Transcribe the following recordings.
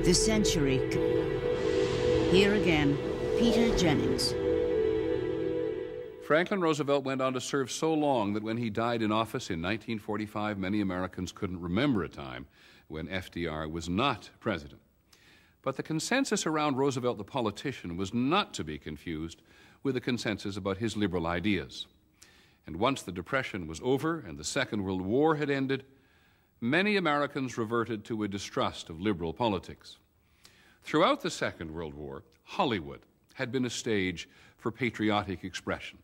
The century. Here again, Peter Jennings. Franklin Roosevelt went on to serve so long that when he died in office in 1945, many Americans couldn't remember a time when FDR was not president. But the consensus around Roosevelt the politician was not to be confused with the consensus about his liberal ideas. And once the Depression was over and the Second World War had ended, many Americans reverted to a distrust of liberal politics. Throughout the Second World War, Hollywood had been a stage for patriotic expression.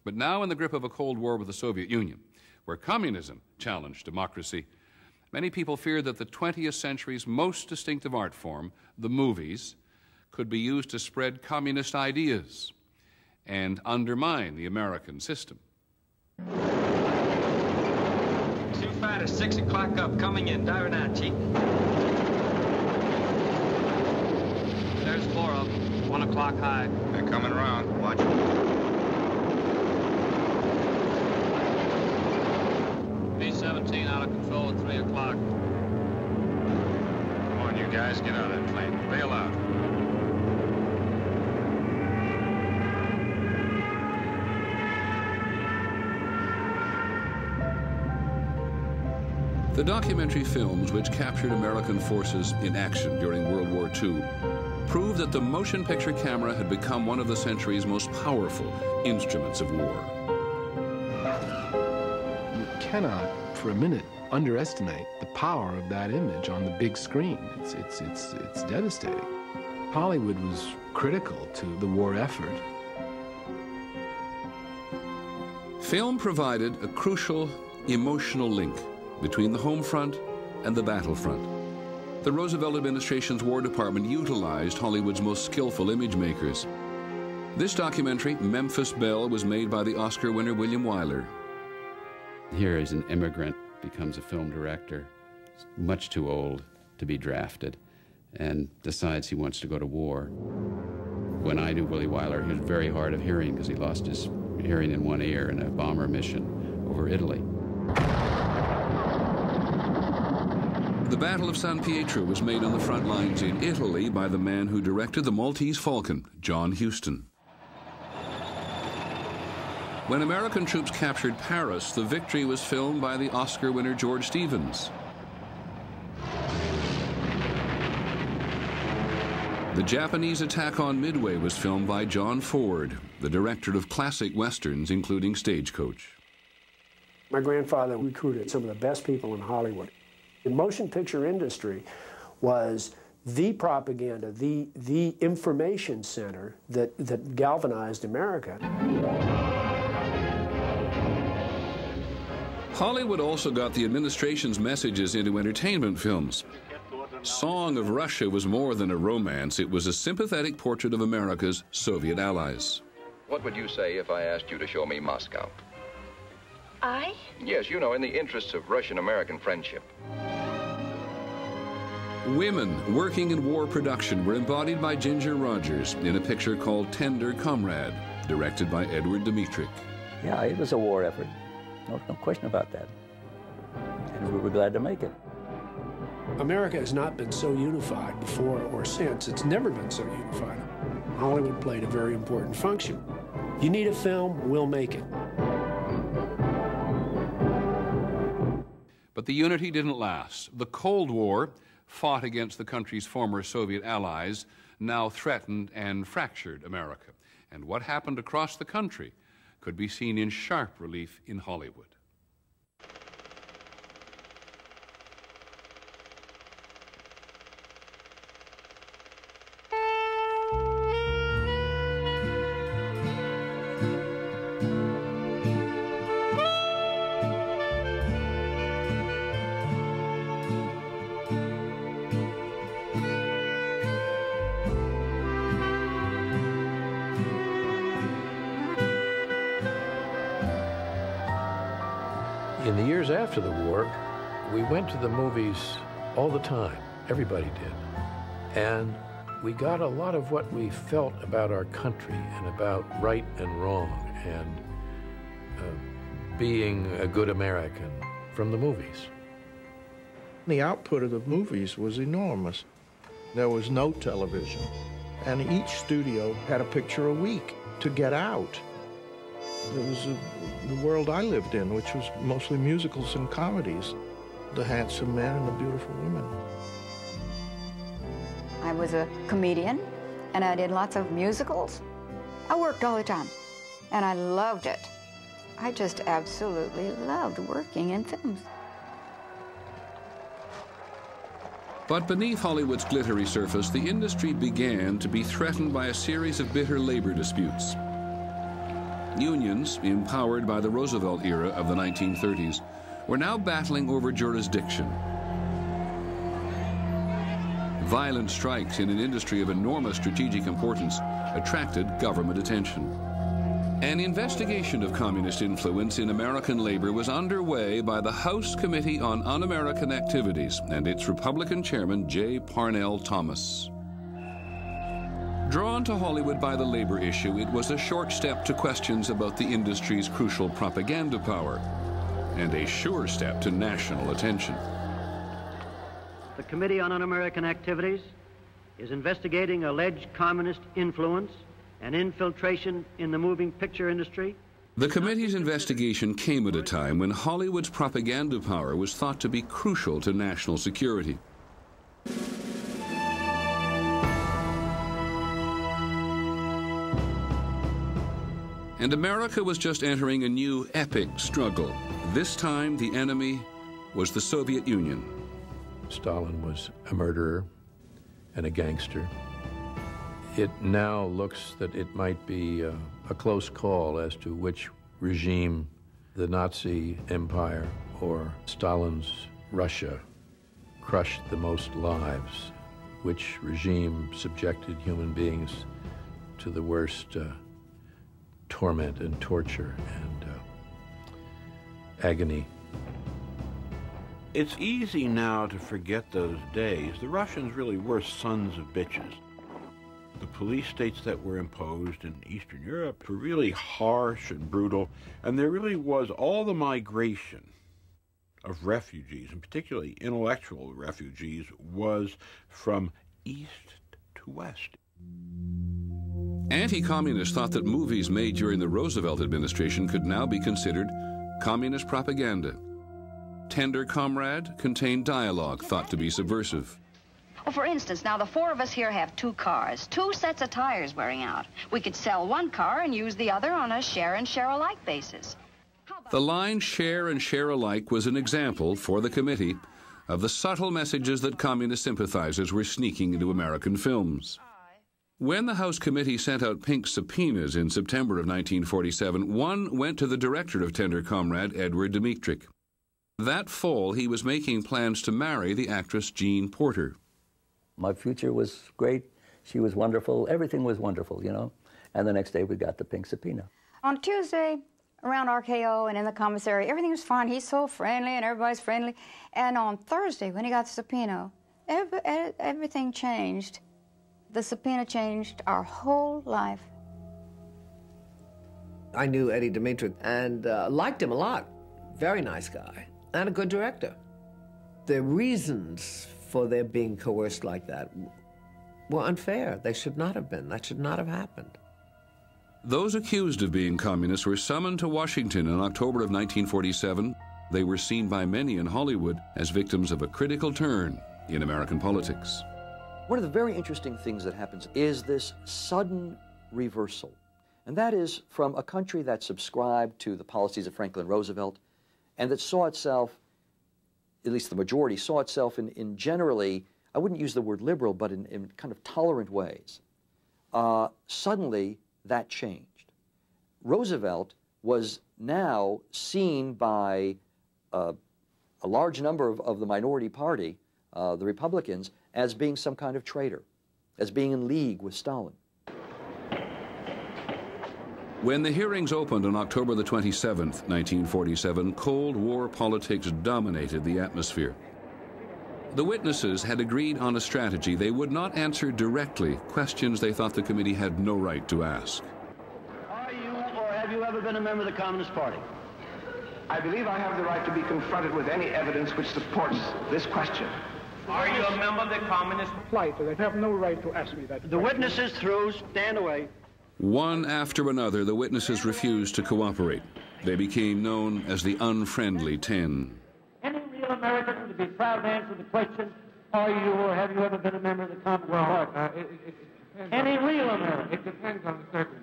But now, in the grip of a Cold War with the Soviet Union, where communism challenged democracy, many people feared that the 20th century's most distinctive art form, the movies, could be used to spread communist ideas and undermine the American system. Two fighters, 6 o'clock up, coming in. Diver now, Chief. There's 4 of them, 1 o'clock high. They're coming around. Watch. B-17 out of control at 3 o'clock. Come on, you guys, get out of that plane. Bail out. The documentary films which captured American forces in action during World War II proved that the motion picture camera had become one of the century's most powerful instruments of war. You cannot, for a minute, underestimate the power of that image on the big screen. It's devastating. Hollywood was critical to the war effort. Film provided a crucial emotional link between the home front and the battlefront. The Roosevelt administration's War Department utilized Hollywood's most skillful image makers. This documentary, Memphis Belle, was made by the Oscar winner William Wyler. Here is an immigrant, becomes a film director, much too old to be drafted, and decides he wants to go to war. When I knew Willie Wyler, he was very hard of hearing because he lost his hearing in one ear in a bomber mission over Italy. The Battle of San Pietro was made on the front lines in Italy by the man who directed the Maltese Falcon, John Huston. When American troops captured Paris, the victory was filmed by the Oscar winner George Stevens. The Japanese attack on Midway was filmed by John Ford, the director of classic westerns, including Stagecoach. My grandfather recruited some of the best people in Hollywood. The motion picture industry was the propaganda, the information center that galvanized America. Hollywood also got the administration's messages into entertainment films. Song of Russia was more than a romance. It was a sympathetic portrait of America's Soviet allies. What would you say if I asked you to show me Moscow? I? Yes, you know, in the interests of Russian-American friendship. Women working in war production were embodied by Ginger Rogers in a picture called Tender Comrade, directed by Edward Dmytryk. Yeah, it was a war effort. No question about that. And we were glad to make it. America has not been so unified before or since. It's never been so unified. Hollywood played a very important function. You need a film, we'll make it. But the unity didn't last. The Cold War, fought against the country's former Soviet allies, now threatened and fractured America. And what happened across the country could be seen in sharp relief in Hollywood. In the years after the war, we went to the movies all the time. Everybody did. And we got a lot of what we felt about our country and about right and wrong and being a good American from the movies. The output of the movies was enormous. There was no television, and each studio had a picture a week to get out. It was the world I lived in, which was mostly musicals and comedies. The handsome men and the beautiful women. I was a comedian, and I did lots of musicals. I worked all the time, and I loved it. I just absolutely loved working in films. But beneath Hollywood's glittery surface, the industry began to be threatened by a series of bitter labor disputes. Unions, empowered by the Roosevelt era of the 1930s, were now battling over jurisdiction. Violent strikes in an industry of enormous strategic importance attracted government attention. An investigation of communist influence in American labor was underway by the House Committee on Un-American Activities and its Republican chairman, J. Parnell Thomas. Drawn to Hollywood by the labor issue, it was a short step to questions about the industry's crucial propaganda power, and a sure step to national attention. The Committee on Un-American Activities is investigating alleged communist influence and infiltration in the moving picture industry. The committee's investigation came at a time when Hollywood's propaganda power was thought to be crucial to national security. And America was just entering a new epic struggle. This time, the enemy was the Soviet Union. Stalin was a murderer and a gangster. It now looks that it might be a close call as to which regime, the Nazi Empire or Stalin's Russia, crushed the most lives, which regime subjected human beings to the worst torment and torture and agony. It's easy now to forget those days. The Russians really were sons of bitches. The police states that were imposed in Eastern Europe were really harsh and brutal, and there really was all the migration of refugees, and particularly intellectual refugees, was from east to west. Anti-communists thought that movies made during the Roosevelt administration could now be considered communist propaganda. Tender Comrade contained dialogue thought to be subversive. Well, for instance, now the four of us here have 2 cars, 2 sets of tires wearing out. We could sell one car and use the other on a share and share alike basis. The line share and share alike was an example for the committee of the subtle messages that communist sympathizers were sneaking into American films. When the House Committee sent out pink subpoenas in September of 1947, one went to the director of Tender Comrade, Edward Dmytryk. That fall, he was making plans to marry the actress Jean Porter. My future was great. She was wonderful. Everything was wonderful, you know. And the next day, we got the pink subpoena. On Tuesday, around RKO and in the commissary, everything was fine. He's so friendly and everybody's friendly. And on Thursday, when he got the subpoena, everything changed. The subpoena changed our whole life. I knew Eddie Dmytryk and liked him a lot. Very nice guy and a good director. The reasons for their being coerced like that were unfair. They should not have been. That should not have happened. Those accused of being communists were summoned to Washington in October of 1947. They were seen by many in Hollywood as victims of a critical turn in American politics. One of the very interesting things that happens is this sudden reversal. And that is from a country that subscribed to the policies of Franklin Roosevelt and that saw itself, at least the majority, saw itself in generally, I wouldn't use the word liberal, but in kind of tolerant ways. Suddenly, that changed. Roosevelt was now seen by a large number of the minority party, the Republicans, as being some kind of traitor, as being in league with Stalin. When the hearings opened on October the 27th, 1947, Cold War politics dominated the atmosphere. The witnesses had agreed on a strategy. They would not answer directly questions they thought the committee had no right to ask. Are you or have you ever been a member of the Communist Party? I believe I have the right to be confronted with any evidence which supports this question. Are you a member of the Communist Party? They have no right to ask me that. The witness is through. Stand away. One after another, the witnesses refused to cooperate. They became known as the Unfriendly 10. Any real American would be proud to answer the question, are you or have you ever been a member of the Communist Party? Any real American. It depends on the circumstances.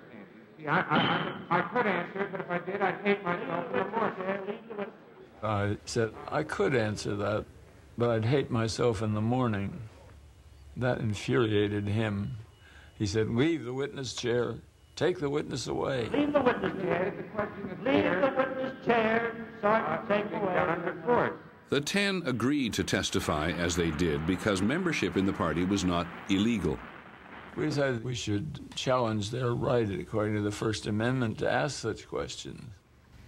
Yeah, I could answer it, but if I did, I'd hate myself in the morning. I said, I could answer that, but I'd hate myself in the morning. That infuriated him. He said, leave the witness chair. Take the witness away. Leave the witness chair. Leave the witness chair so I can take away. The 10 agreed to testify as they did because membership in the party was not illegal. We decided we should challenge their right, according to the First Amendment, to ask such questions.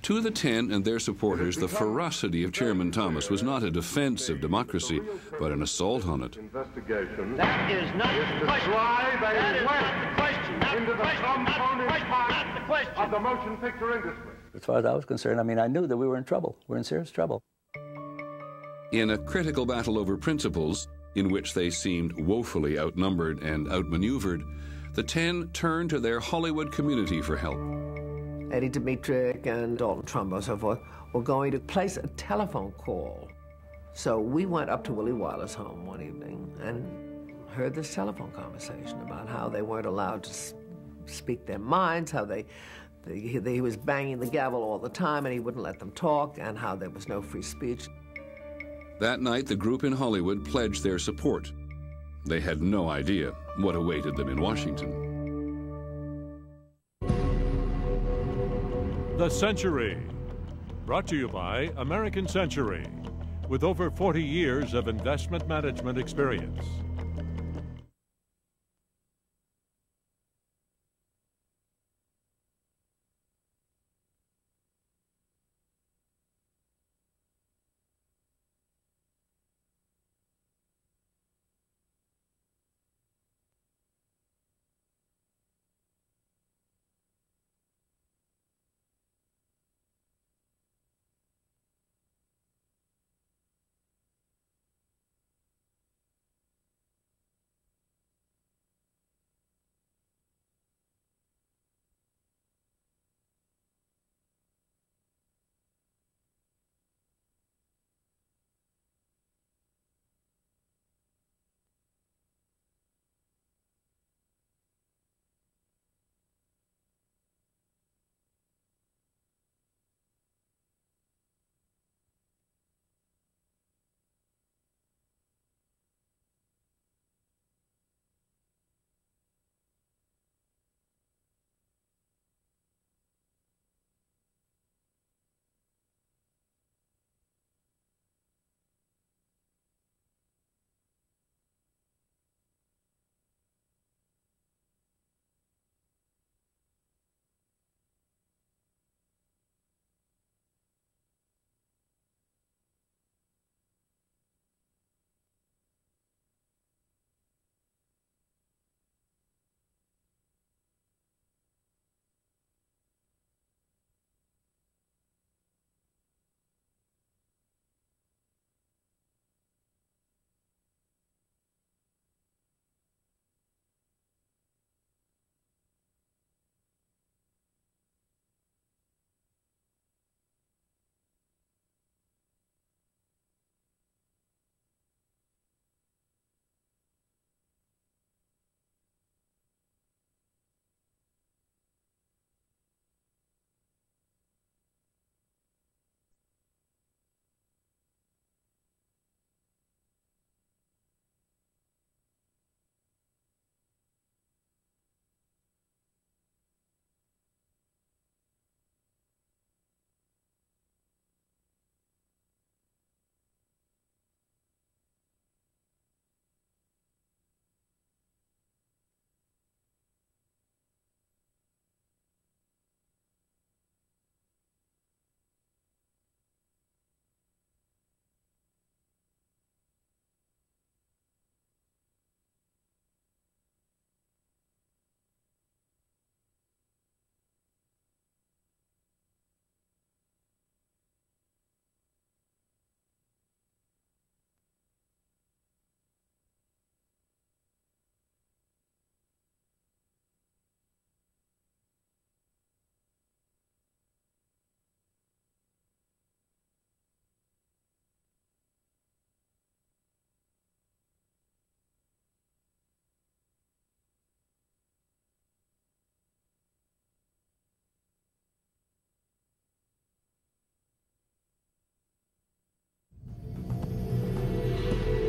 To the 10 and their supporters, the ferocity of Chairman Thomas was not a defense of democracy, but an assault on it. Investigation. That is not the question. That is not the question. Not into the question. the component Not the question. of the motion picture industry. As far as I was concerned, I mean, I knew that we were in trouble. We're in serious trouble. In a critical battle over principles, in which they seemed woefully outnumbered and outmaneuvered, the 10 turned to their Hollywood community for help. Eddie Dmytryk and Dalton Trumbo and so forth were going to place a telephone call. So we went up to Willie Wyler's home one evening and heard this telephone conversation about how they weren't allowed to speak their minds, how he was banging the gavel all the time and he wouldn't let them talk, and how there was no free speech. That night, the group in Hollywood pledged their support. They had no idea what awaited them in Washington. The Century, brought to you by American Century, with over 40 years of investment management experience.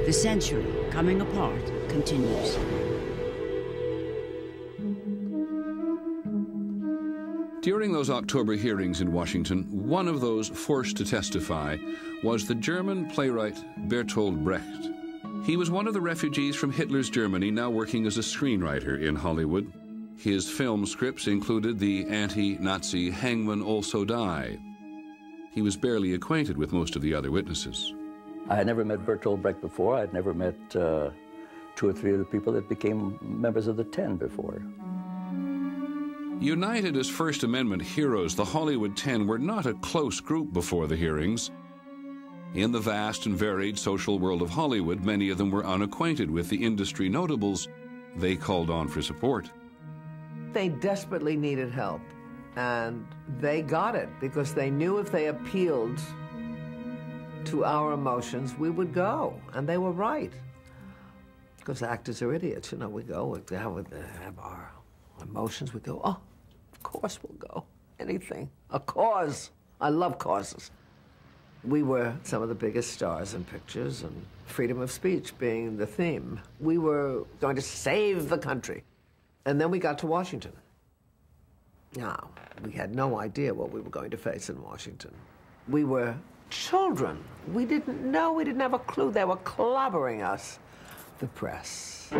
The century coming apart continues. During those October hearings in Washington, one of those forced to testify was the German playwright Bertolt Brecht. He was one of the refugees from Hitler's Germany, now working as a screenwriter in Hollywood. His film scripts included the anti-Nazi Hangmen Also Die. He was barely acquainted with most of the other witnesses. I had never met Bertolt Brecht before. I'd never met 2 or 3 of the people that became members of the 10 before. United as First Amendment heroes, the Hollywood 10 were not a close group before the hearings. In the vast and varied social world of Hollywood, many of them were unacquainted with the industry notables they called on for support. They desperately needed help, and they got it because they knew if they appealed to our emotions, we would go, and they were right. Because actors are idiots, you know, we go, we have our emotions, we go, oh, of course we'll go. Anything. A cause. I love causes. We were some of the biggest stars in pictures, and freedom of speech being the theme. We were going to save the country. And then we got to Washington. Now, we had no idea what we were going to face in Washington. We were children. We didn't know, we didn't have a clue. They were clobbering us. The press. The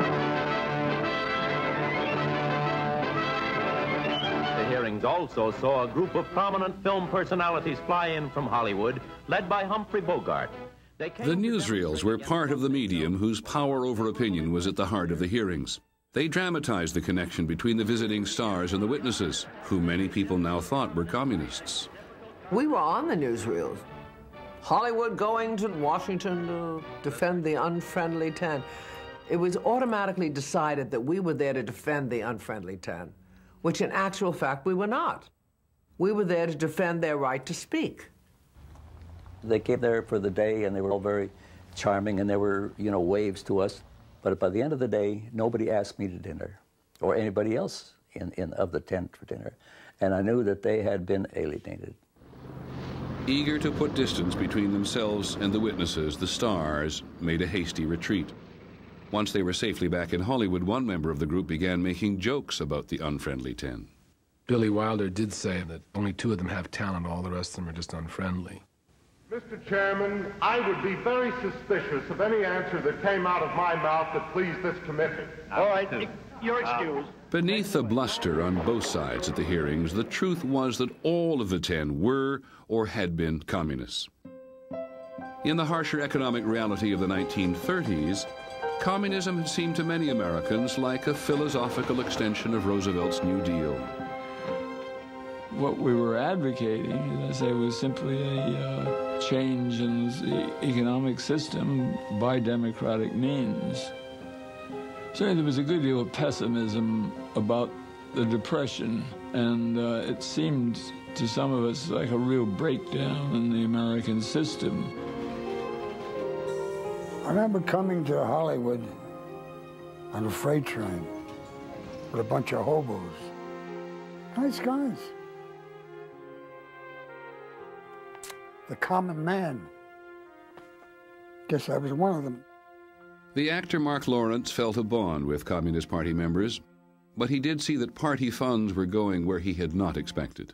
hearings also saw a group of prominent film personalities fly in from Hollywood, led by Humphrey Bogart. The newsreels were part of the medium whose power over opinion was at the heart of the hearings. They dramatized the connection between the visiting stars and the witnesses, who many people now thought were communists. We were on the newsreels. Hollywood going to Washington to defend the unfriendly 10. It was automatically decided that we were there to defend the unfriendly 10, which in actual fact we were not. We were there to defend their right to speak. They came there for the day, and they were all very charming, and there were, you know, waves to us. But by the end of the day, nobody asked me to dinner, or anybody else of the 10 for dinner. And I knew that they had been alienated. Eager to put distance between themselves and the witnesses, the stars made a hasty retreat. Once they were safely back in Hollywood, one member of the group began making jokes about the unfriendly 10. Billy Wilder did say that only 2 of them have talent, all the rest of them are just unfriendly. Mr. Chairman, I would be very suspicious of any answer that came out of my mouth that pleased this committee. All right, you're excused. Beneath the bluster on both sides at the hearings, the truth was that all of the 10 were or had been communists. In the harsher economic reality of the 1930s, communism had seemed to many Americans like a philosophical extension of Roosevelt's New Deal. What we were advocating, as I say, was simply a change in the economic system by democratic means. Certainly there was a good deal of pessimism about the Depression, and it seemed to some of us like a real breakdown in the American system. I remember coming to Hollywood on a freight train with a bunch of hobos. Nice guys. The common man. Guess I was one of them. The actor Mark Lawrence felt a bond with Communist Party members, but he did see that party funds were going where he had not expected.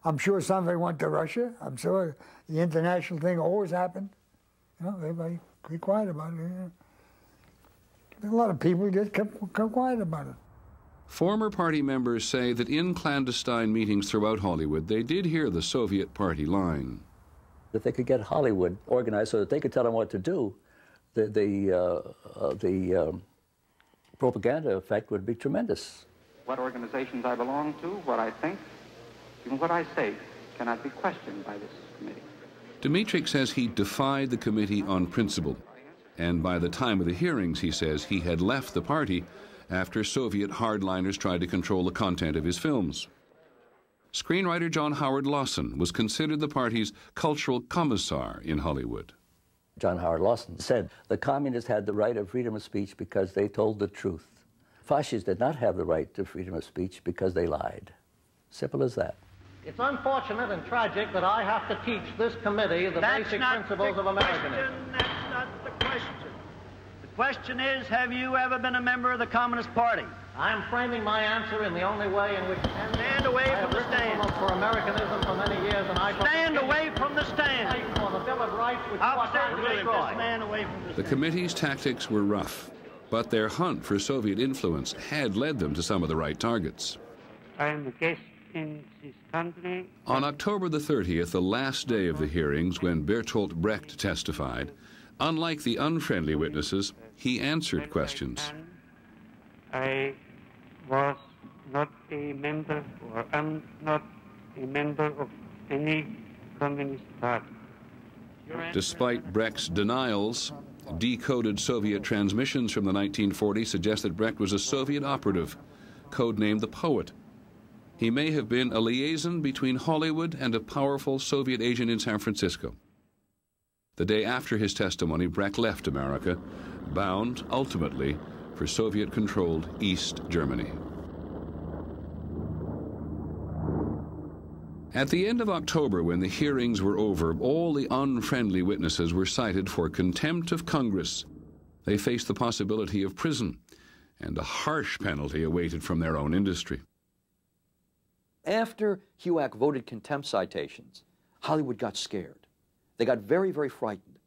I'm sure somebody went to Russia. I'm sure the international thing always happened. You know, everybody be quiet about it. You know. There's a lot of people just kept quiet about it. Former party members say that in clandestine meetings throughout Hollywood, they did hear the Soviet party line. If they could get Hollywood organized so that they could tell them what to do, the propaganda effect would be tremendous. What organizations I belong to, what I think, even what I say, cannot be questioned by this committee. Dmytryk says he defied the committee on principle, and by the time of the hearings, he says he had left the party after Soviet hardliners tried to control the content of his films. Screenwriter John Howard Lawson was considered the party's cultural commissar in Hollywood. John Howard Lawson said the communists had the right of freedom of speech because they told the truth. Fascists did not have the right to freedom of speech because they lied. Simple as that. It's unfortunate and tragic that I have to teach this committee the basic principles of Americanism. That's not the question. Question is, have you ever been a member of the Communist Party? I'm framing my answer in the only way in which stand away from the stand. For Americanism for many years, and I stand away from the stand. For the Bill of Rights, which The committee's tactics were rough, but their hunt for Soviet influence had led them to some of the right targets. I am a guest in this country. On October the 30th, the last day of the hearings, when Bertolt Brecht testified, unlike the unfriendly witnesses, he answered questions. I was not a member, or am not a member of any communist party. Despite Brecht's denials, decoded Soviet transmissions from the 1940s suggest that Brecht was a Soviet operative, codenamed the Poet. He may have been a liaison between Hollywood and a powerful Soviet agent in San Francisco. The day after his testimony, Brecht left America, bound, ultimately, for Soviet-controlled East Germany. At the end of October, when the hearings were over, all the unfriendly witnesses were cited for contempt of Congress. They faced the possibility of prison, and a harsh penalty awaited from their own industry. After HUAC voted contempt citations, Hollywood got scared. They got very, very frightened.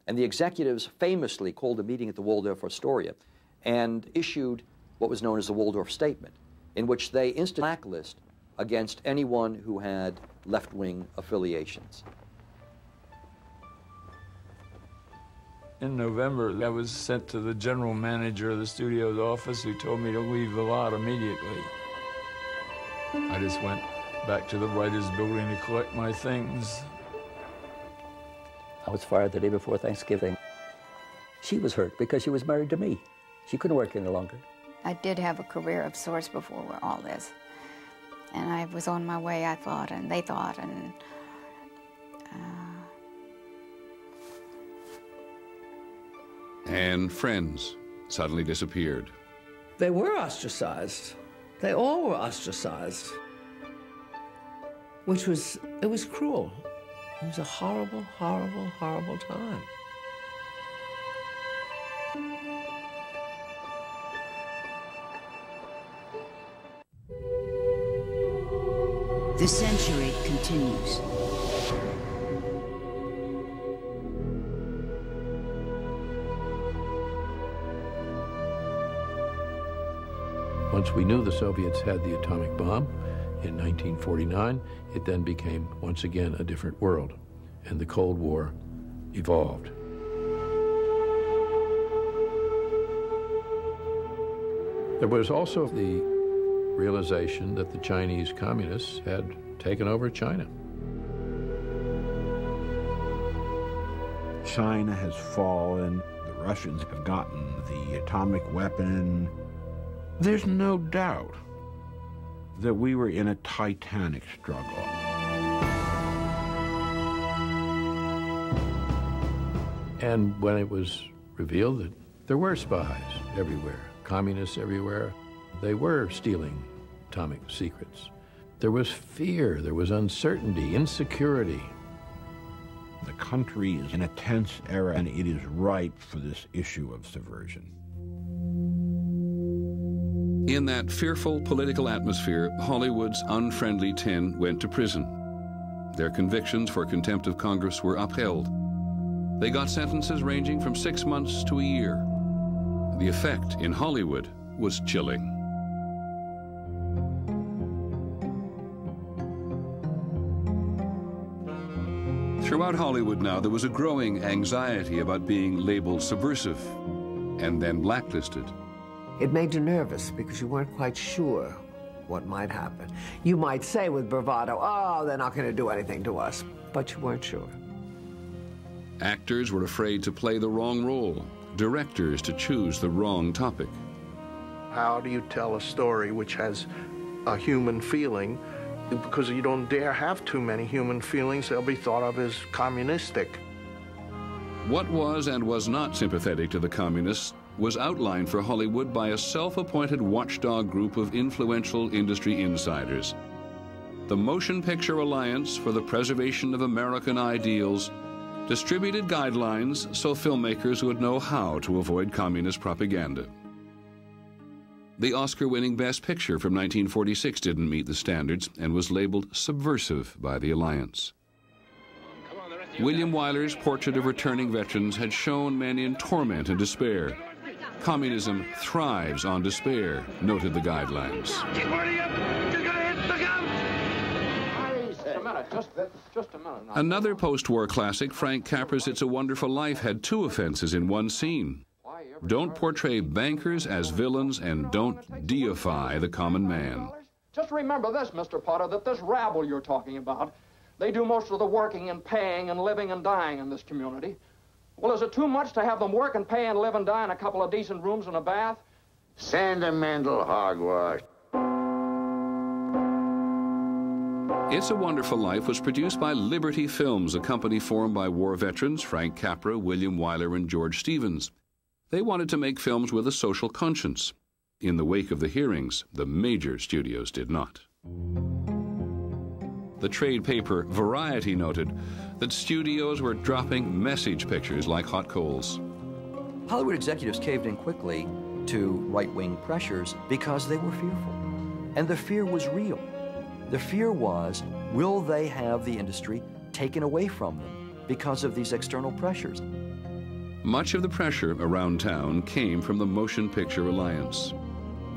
And the executives famously called a meeting at the Waldorf Astoria and issued what was known as the Waldorf Statement, in which they instituted a blacklist against anyone who had left-wing affiliations. In November, I was sent to the general manager of the studio's office, who told me to leave the lot immediately. I just went back to the writers' building to collect my things. I was fired the day before Thanksgiving. She was hurt because she was married to me. She couldn't work any longer. I did have a career of sorts before all this. And I was on my way, I thought, and they thought, and And friends suddenly disappeared. They were ostracized. They all were ostracized. It was cruel. It was a horrible, horrible, horrible time. The century continues. Once we knew the Soviets had the atomic bomb in 1949, it then became, once again, a different world, and the Cold War evolved. There was also the realization that the Chinese communists had taken over China. China has fallen. The Russians have gotten the atomic weapon. There's no doubt that we were in a titanic struggle. And when it was revealed that there were spies everywhere, communists everywhere, they were stealing atomic secrets. There was fear, there was uncertainty, insecurity. The country is in a tense era, and it is ripe for this issue of subversion. In that fearful political atmosphere, Hollywood's unfriendly 10 went to prison. Their convictions for contempt of Congress were upheld. They got sentences ranging from 6 months to a year. The effect in Hollywood was chilling. Throughout Hollywood now, there was a growing anxiety about being labeled subversive and then blacklisted. It made you nervous because you weren't quite sure what might happen. You might say with bravado, oh, they're not going to do anything to us, but you weren't sure. Actors were afraid to play the wrong role, directors to choose the wrong topic. How do you tell a story which has a human feeling? Because you don't dare have too many human feelings, they'll be thought of as communistic. What was and was not sympathetic to the communists was outlined for Hollywood by a self-appointed watchdog group of influential industry insiders. The Motion Picture Alliance for the Preservation of American Ideals distributed guidelines so filmmakers would know how to avoid communist propaganda. The Oscar-winning Best Picture from 1946 didn't meet the standards and was labeled subversive by the Alliance. William Wyler's portrait of returning veterans had shown men in torment and despair. Communism thrives on despair, noted the guidelines. Another post-war classic, Frank Capra's It's a Wonderful Life, had two offenses in one scene. Don't portray bankers as villains and don't deify the common man. Just remember this, Mr. Potter, that this rabble you're talking about, they do most of the working and paying and living and dying in this community. Well, is it too much to have them work and pay and live and die in a couple of decent rooms and a bath? Sentimental hogwash. It's a Wonderful Life was produced by Liberty Films, a company formed by war veterans Frank Capra, William Wyler, and George Stevens. They wanted to make films with a social conscience. In the wake of the hearings, the major studios did not. The trade paper Variety noted that studios were dropping message pictures like hot coals. Hollywood executives caved in quickly to right-wing pressures because they were fearful. And the fear was real. The fear was, will they have the industry taken away from them because of these external pressures? Much of the pressure around town came from the Motion Picture Alliance.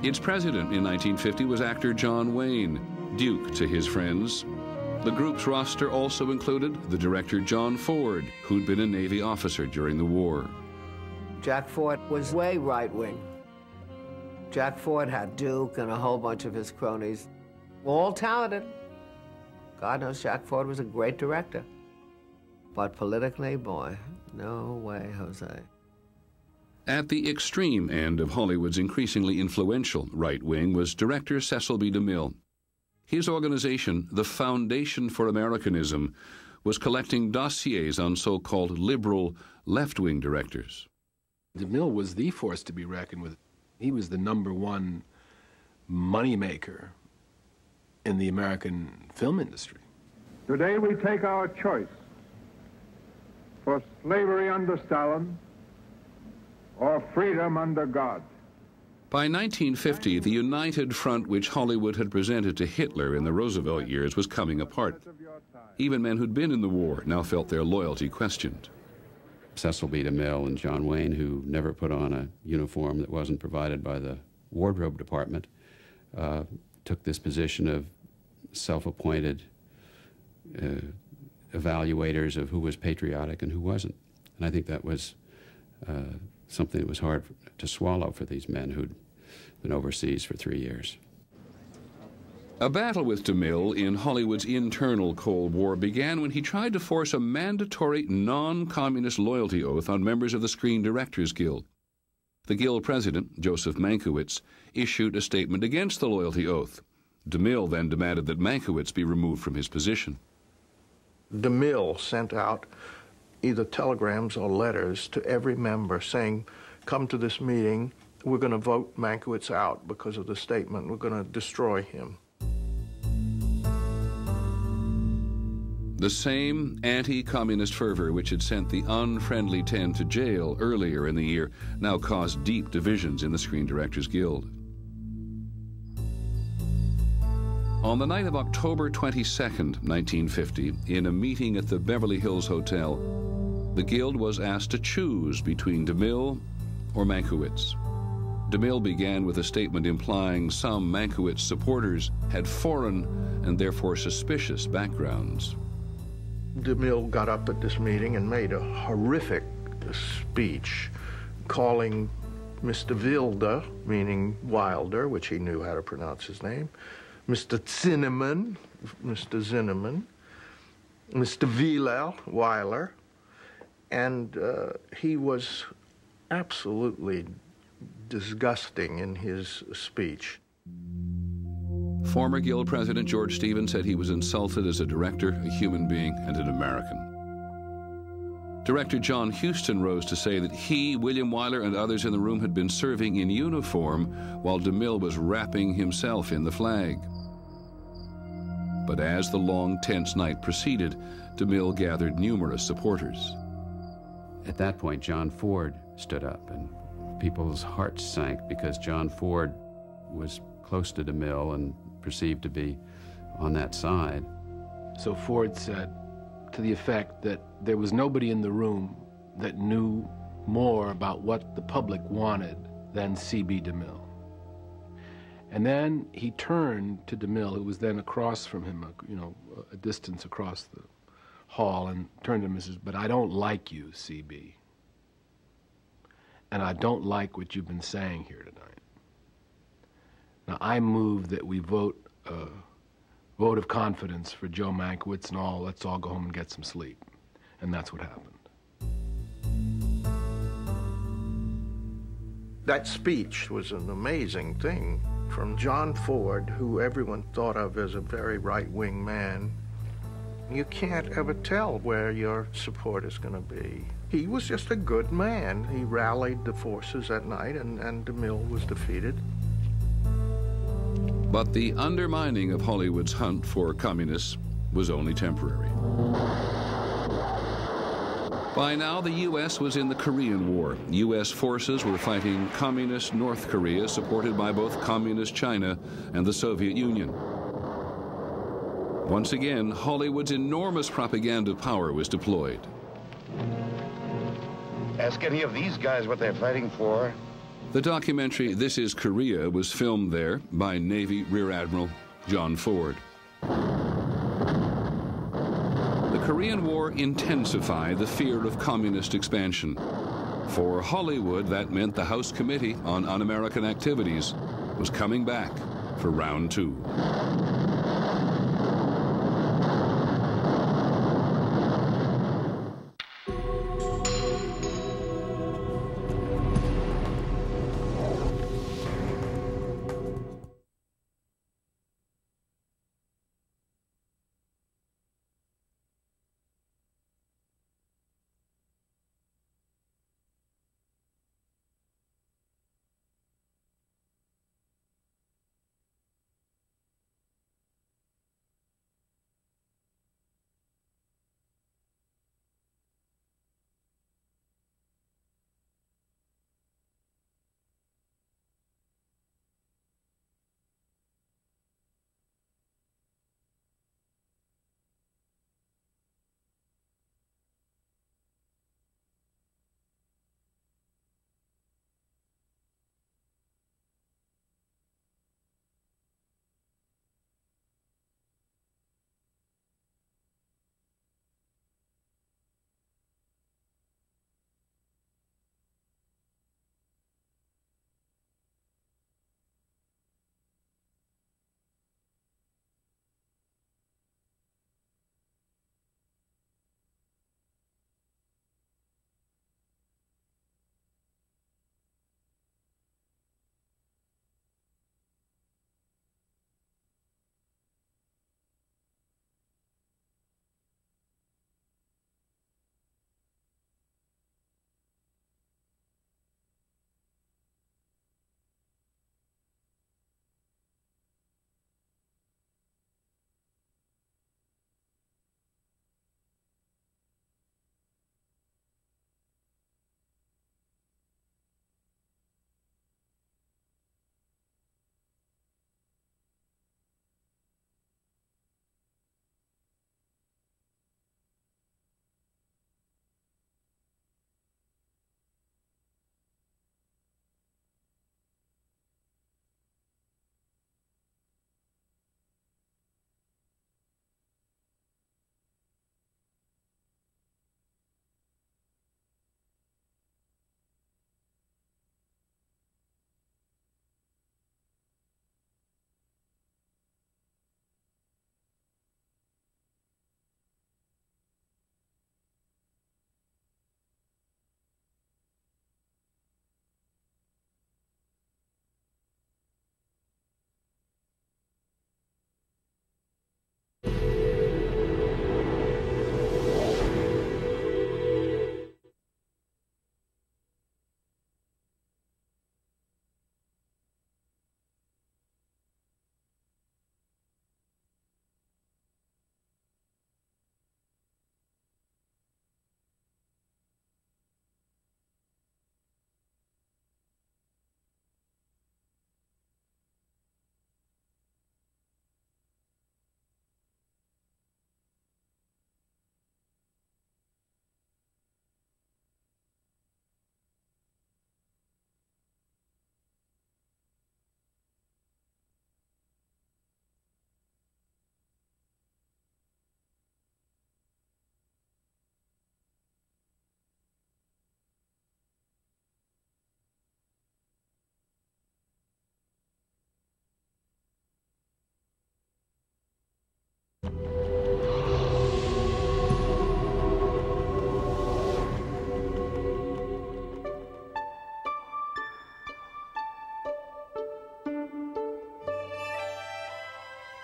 Its president in 1950 was actor John Wayne, Duke to his friends. The group's roster also included the director John Ford, who'd been a Navy officer during the war. Jack Ford was way right-wing. Jack Ford had Duke and a whole bunch of his cronies, all talented. God knows Jack Ford was a great director. But politically, boy, no way, Jose. At the extreme end of Hollywood's increasingly influential right wing was director Cecil B. DeMille. His organization, the Foundation for Americanism, was collecting dossiers on so-called liberal left-wing directors. DeMille was the force to be reckoned with. He was the #1 moneymaker in the American film industry. Today we take our choice for slavery under Stalin or freedom under God. By 1950, the united front which Hollywood had presented to Hitler in the Roosevelt years was coming apart. Even men who'd been in the war now felt their loyalty questioned. Cecil B. DeMille and John Wayne, who never put on a uniform that wasn't provided by the wardrobe department, took this position of self-appointed evaluators of who was patriotic and who wasn't. And I think that was something that was hard to swallow for these men who'd been overseas for 3 years. A battle with DeMille in Hollywood's internal Cold War began when he tried to force a mandatory non-communist loyalty oath on members of the Screen Directors Guild. The Guild president, Joseph Mankiewicz, issued a statement against the loyalty oath. DeMille then demanded that Mankiewicz be removed from his position. DeMille sent out either telegrams or letters to every member saying, come to this meeting, we're going to vote Mankiewicz out because of the statement, we're going to destroy him. The same anti-communist fervor which had sent the unfriendly 10 to jail earlier in the year now caused deep divisions in the Screen Directors Guild. On the night of October 22nd, 1950, in a meeting at the Beverly Hills Hotel, the Guild was asked to choose between DeMille or Mankiewicz. DeMille began with a statement implying some Mankiewicz supporters had foreign and therefore suspicious backgrounds. DeMille got up at this meeting and made a horrific speech calling Mr. Wilde, meaning Wilder, which he knew how to pronounce his name, Mr. Zinnemann, Mr. Zinnemann, Mr. Wyler, and he was absolutely disgusting in his speech. Former Guild President George Stevens said he was insulted as a director, a human being, and an American. Director John Huston rose to say that he, William Wyler, and others in the room had been serving in uniform while DeMille was wrapping himself in the flag. But as the long, tense night proceeded, DeMille gathered numerous supporters. At that point, John Ford stood up, and people's hearts sank because John Ford was close to DeMille and perceived to be on that side. So Ford said to the effect that there was nobody in the room that knew more about what the public wanted than C.B. DeMille. And then he turned to DeMille, who was then across from him, a distance across the hall, and turned to him and says, "But I don't like you, C.B. And I don't like what you've been saying here tonight. Now, I move that we vote a vote of confidence for Joe Mankiewicz and all. Let's all go home and get some sleep." And that's what happened. That speech was an amazing thing. From John Ford, who everyone thought of as a very right-wing man, you can't ever tell where your support is going to be. He was just a good man. He rallied the forces that night, and DeMille was defeated. But the undermining of Hollywood's hunt for communists was only temporary. By now, the U.S. was in the Korean War. U.S. forces were fighting communist North Korea, supported by both communist China and the Soviet Union. Once again, Hollywood's enormous propaganda power was deployed. Ask any of these guys what they're fighting for. The documentary This Is Korea was filmed there by Navy Rear Admiral John Ford. The Korean War intensified the fear of communist expansion. For Hollywood, that meant the House Committee on Un-American Activities was coming back for round 2.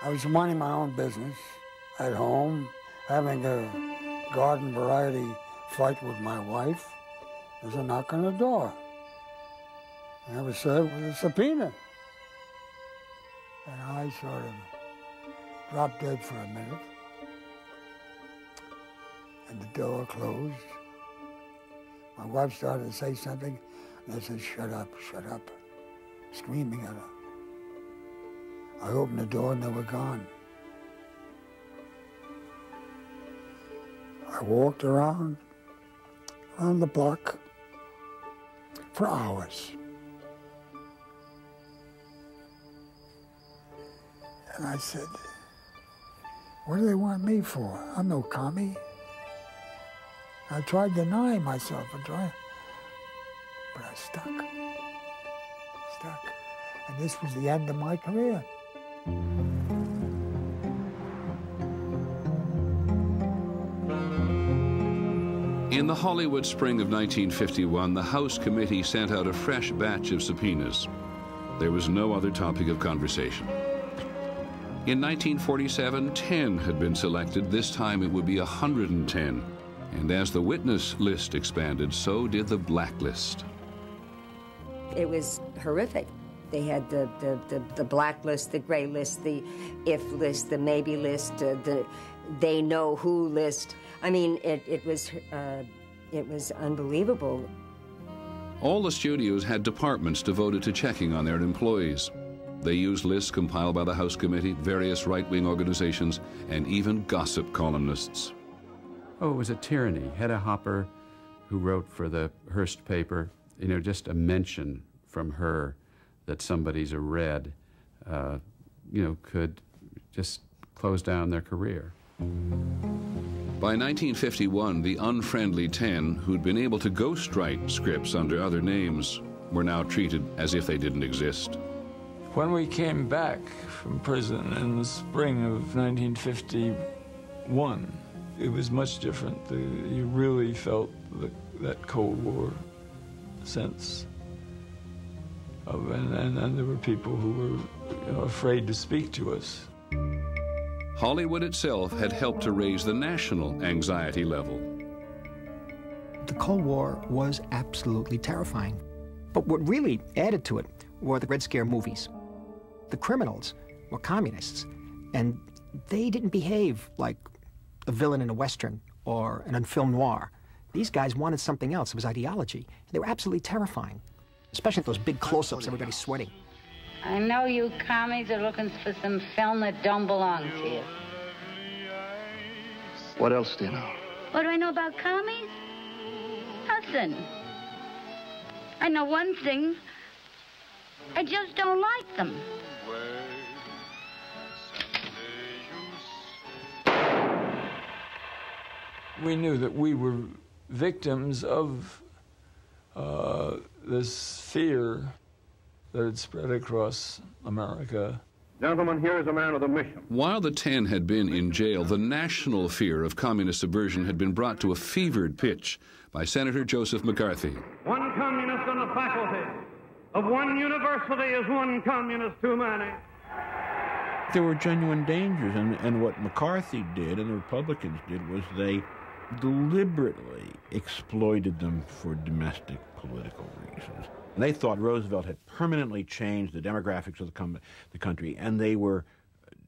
I was minding my own business at home, having a garden variety fight with my wife. There's a knock on the door. And I was served with a subpoena. And I sort of dropped dead for a minute. And the door closed. My wife started to say something, and I said, shut up, screaming at her. I opened the door and they were gone. I walked around the block for hours. And I said, what do they want me for? I'm no commie. I tried denying myself, but I stuck. And this was the end of my career. In the Hollywood spring of 1951, the House Committee sent out a fresh batch of subpoenas. There was no other topic of conversation. In 1947, 10 had been selected. This time it would be 110. And as the witness list expanded, so did the blacklist. It was horrific. They had the blacklist, the gray list, the if list, the maybe list, the they know who list. I mean, it was unbelievable. All the studios had departments devoted to checking on their employees. They used lists compiled by the House Committee, various right-wing organizations, and even gossip columnists. Oh, it was a tyranny. Hedda Hopper, who wrote for the Hearst paper, you know, just a mention from her that somebody's a red, you know, could just close down their career. By 1951, the unfriendly 10, who'd been able to ghostwrite scripts under other names, were now treated as if they didn't exist. When we came back from prison in the spring of 1951, it was much different. You really felt that Cold War sense of, and there were people who were, you know, afraid to speak to us. Hollywood itself had helped to raise the national anxiety level. The Cold War was absolutely terrifying. But what really added to it were the Red Scare movies. The criminals were communists, and they didn't behave like a villain in a Western or an film noir. These guys wanted something else. It was ideology. And they were absolutely terrifying, especially those big close-ups, everybody's sweating. I know you commies are looking for some film that don't belong to you. What else do you know? What do I know about commies? Nothing. I know one thing. I just don't like them. We knew that we were victims of this fear that had spread across America. Gentlemen, here is a man with a mission. While the 10 had been in jail, the national fear of communist subversion had been brought to a fevered pitch by Senator Joseph McCarthy. One communist on the faculty of one university is one communist too many. There were genuine dangers, and what McCarthy did and the Republicans did was they deliberately exploited them for domestic political reasons. And they thought Roosevelt had permanently changed the demographics of the country, and they were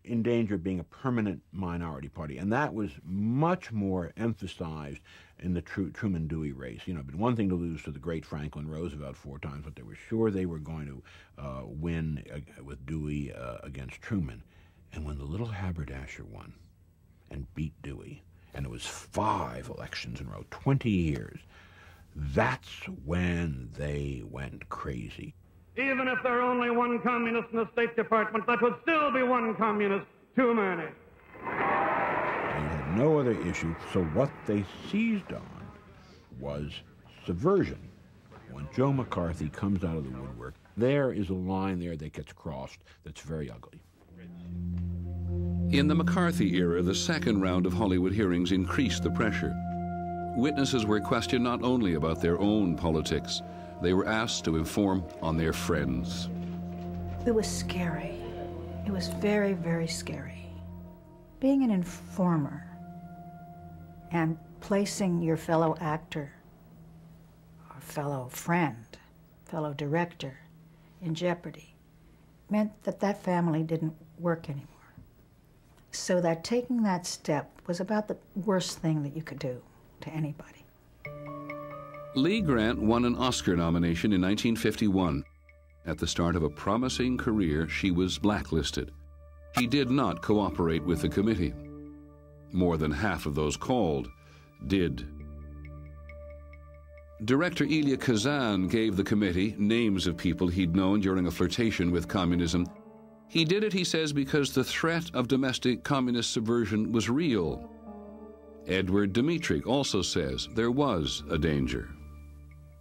in danger of being a permanent minority party. And that was much more emphasized in the Truman-Dewey race. You know, it'd been one thing to lose to the great Franklin Roosevelt 4 times, but they were sure they were going to win with Dewey against Truman. And when the little haberdasher won and beat Dewey, and it was 5 elections in a row, 20 years, that's when they went crazy. Even if there are only one communist in the State Department, that would still be one communist too many. They had no other issue, so what they seized on was subversion. When Joe McCarthy comes out of the woodwork, there is a line there that gets crossed that's very ugly. In the McCarthy era, the second round of Hollywood hearings increased the pressure. Witnesses were questioned not only about their own politics, they were asked to inform on their friends. It was scary. It was very, very scary. Being an informer and placing your fellow actor, or fellow friend, fellow director in jeopardy meant that that family didn't work anymore. So that taking that step was about the worst thing that you could do to anybody. Lee Grant won an Oscar nomination in 1951. At the start of a promising career, she was blacklisted. He did not cooperate with the committee. More than half of those called did. Director Elia Kazan gave the committee names of people he'd known during a flirtation with communism. He did it, he says, because the threat of domestic communist subversion was real. Edward Dmytryk also says there was a danger.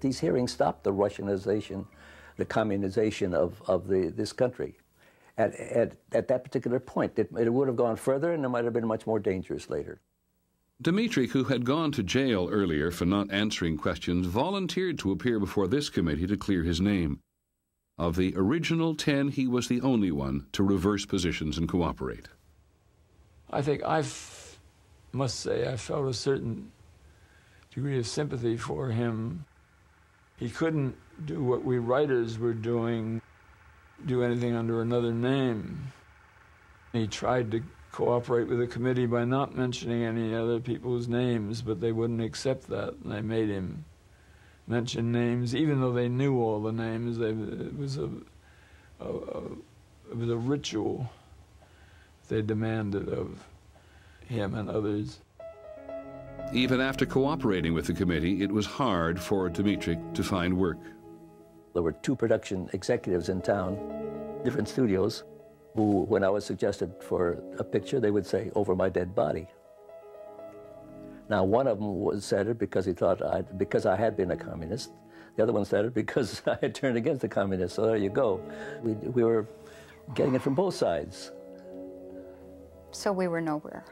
These hearings stopped the Russianization, the communization of this country. At that particular point, it would have gone further, and it might have been much more dangerous later. Dmytryk, who had gone to jail earlier for not answering questions, volunteered to appear before this committee to clear his name. Of the original 10, he was the only one to reverse positions and cooperate. I think must say I felt a certain degree of sympathy for him. He couldn't do what we writers were doing, do anything under another name. He tried to cooperate with the committee by not mentioning any other people's names, but they wouldn't accept that, and they made him mention names, even though they knew all the names. It was a ritual they demanded of him and others. Even after cooperating with the committee, it was hard for Dmytryk to find work. There were 2 production executives in town, different studios, who, when I was suggested for a picture, they would say, "Over my dead body." Now, one of them said it because he thought because I had been a communist. The other one said it because I had turned against the communists. So there you go. We were getting it from both sides. So we were nowhere.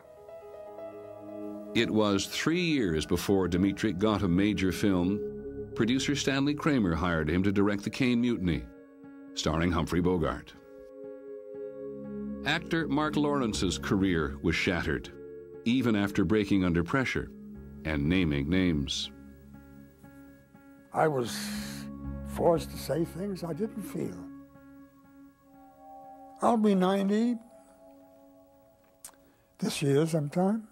It was 3 years before Dmytryk got a major film. Producer Stanley Kramer hired him to direct The Caine Mutiny, starring Humphrey Bogart. Actor Mark Lawrence's career was shattered, even after breaking under pressure and naming names. I was forced to say things I didn't feel. I'll be 90 this year sometime.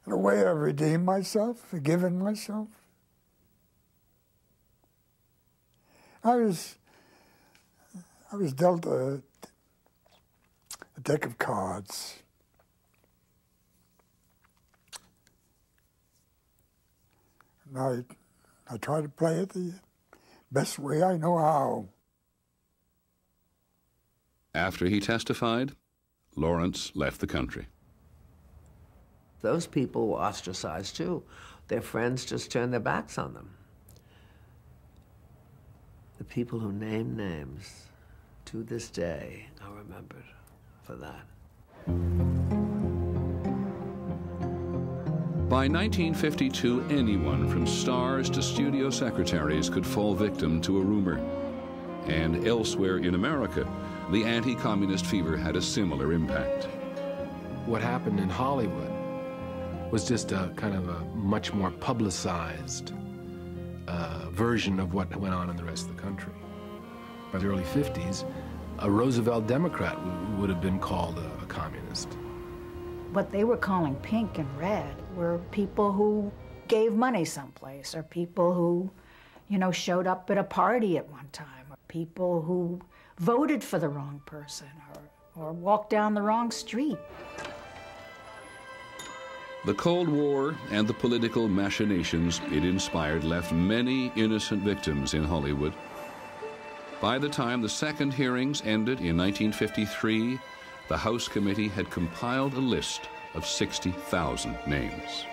In a way, I've redeemed myself, forgiven myself. I was dealt a deck of cards. And I try to play it the best way I know how. After he testified, Lawrence left the country. Those people were ostracized too. Their friends just turned their backs on them. The people who named names, to this day, are remembered for that. By 1952, anyone from stars to studio secretaries could fall victim to a rumor. And elsewhere in America, the anti-communist fever had a similar impact. What happened in Hollywood was just a kind of a much more publicized version of what went on in the rest of the country. By the early 50s, a Roosevelt Democrat would have been called a communist. What they were calling pink and red were people who gave money someplace, or people who, showed up at a party at one time, or people who voted for the wrong person, or walked down the wrong street. The Cold War and the political machinations it inspired left many innocent victims in Hollywood. By the time the second hearings ended in 1953, the House Committee had compiled a list of 60,000 names.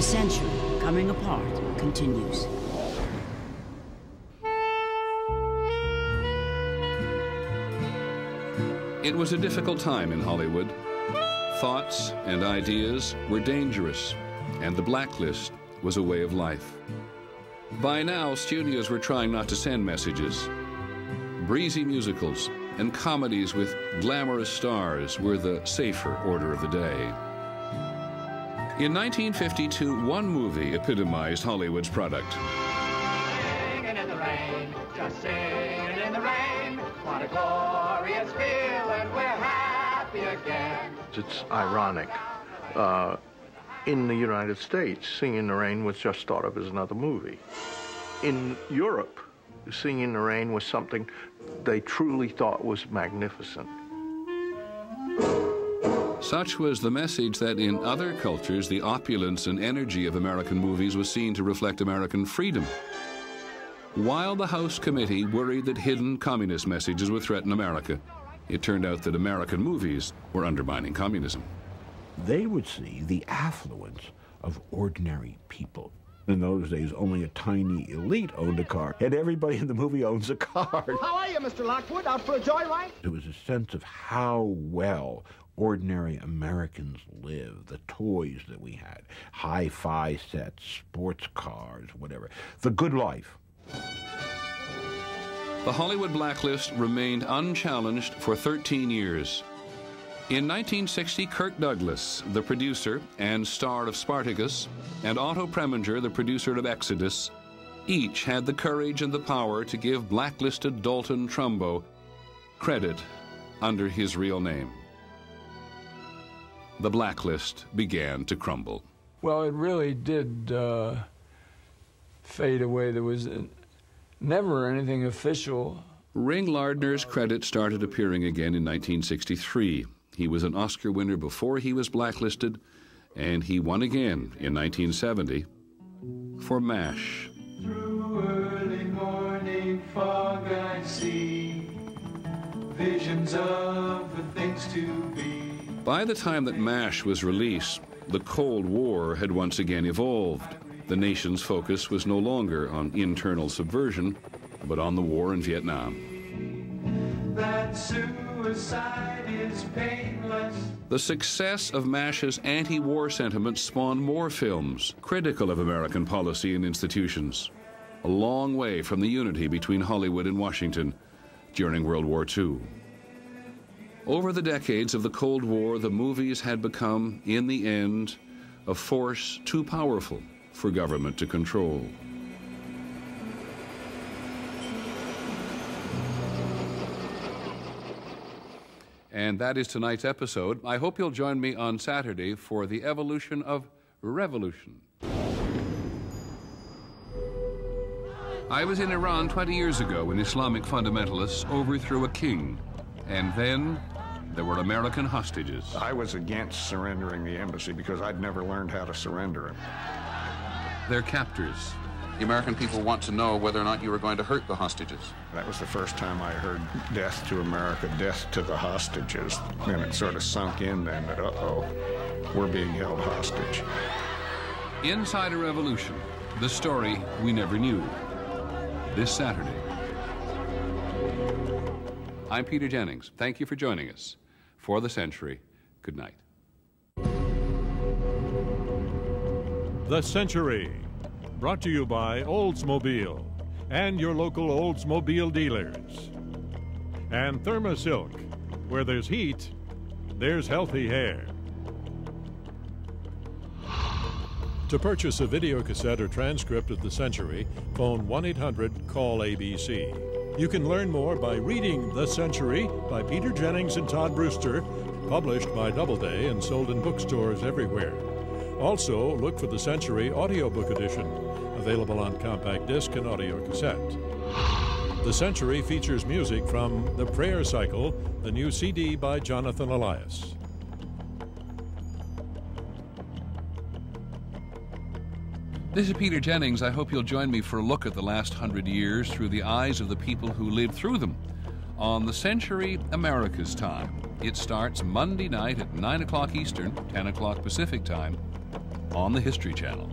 The century coming apart continues. It was a difficult time in Hollywood. Thoughts and ideas were dangerous, and the blacklist was a way of life. By now, studios were trying not to send messages. Breezy musicals and comedies with glamorous stars were the safer order of the day. In 1952, one movie epitomized Hollywood's product. Singing in the rain, just singing in the rain. What a glorious feeling, we're happy again. It's ironic. In the United States, Singing in the Rain was just thought of as another movie. In Europe, Singing in the Rain was something they truly thought was magnificent. Such was the message that in other cultures, the opulence and energy of American movies was seen to reflect American freedom. While the House Committee worried that hidden communist messages would threaten America, it turned out that American movies were undermining communism. They would see the affluence of ordinary people. In those days, only a tiny elite owned a car, and everybody in the movie owns a car. How are you, Mr. Lockwood? Out for a joyride? It was a sense of how well ordinary Americans lived, the toys that we had, hi-fi sets, sports cars, whatever. The good life. The Hollywood blacklist remained unchallenged for 13 years. In 1960, Kirk Douglas, the producer and star of Spartacus, and Otto Preminger, the producer of Exodus, each had the courage and the power to give blacklisted Dalton Trumbo credit under his real name. The blacklist began to crumble. Well, it really did fade away. There was never anything official. Ring Lardner's credit started appearing again in 1963. He was an Oscar winner before he was blacklisted, and he won again in 1970 for MASH. Through early morning fog I see visions of the things to be. By the time that MASH was released, the Cold War had once again evolved. The nation's focus was no longer on internal subversion, but on the war in Vietnam. That suicide is painless. The success of MASH's anti-war sentiments spawned more films critical of American policy and institutions, a long way from the unity between Hollywood and Washington during World War II. Over the decades of the Cold War, the movies had become, in the end, a force too powerful for government to control. And that is tonight's episode. I hope you'll join me on Saturday for the evolution of revolution. I was in Iran 20 years ago when Islamic fundamentalists overthrew a king. And then there were American hostages. I was against surrendering the embassy because I'd never learned how to surrender it. Their captors. The American people want to know whether or not you were going to hurt the hostages. That was the first time I heard death to America, death to the hostages. And it sort of sunk in then that, uh-oh, we're being held hostage. Inside a Revolution, the story we never knew. This Saturday. I'm Peter Jennings. Thank you for joining us. For the Century, good night. The Century, brought to you by Oldsmobile and your local Oldsmobile dealers. And Thermosilk, where there's heat, there's healthy hair. To purchase a video cassette or transcript of The Century, phone 1-800-CALL-ABC. You can learn more by reading The Century by Peter Jennings and Todd Brewster, published by Doubleday and sold in bookstores everywhere. Also, look for The Century audiobook edition, available on compact disc and audio cassette. The Century features music from The Prayer Cycle, the new CD by Jonathan Elias. This is Peter Jennings. I hope you'll join me for a look at the last 100 years through the eyes of the people who lived through them on The Century America's Time. It starts Monday night at 9 o'clock Eastern, 10 o'clock Pacific Time on the History Channel.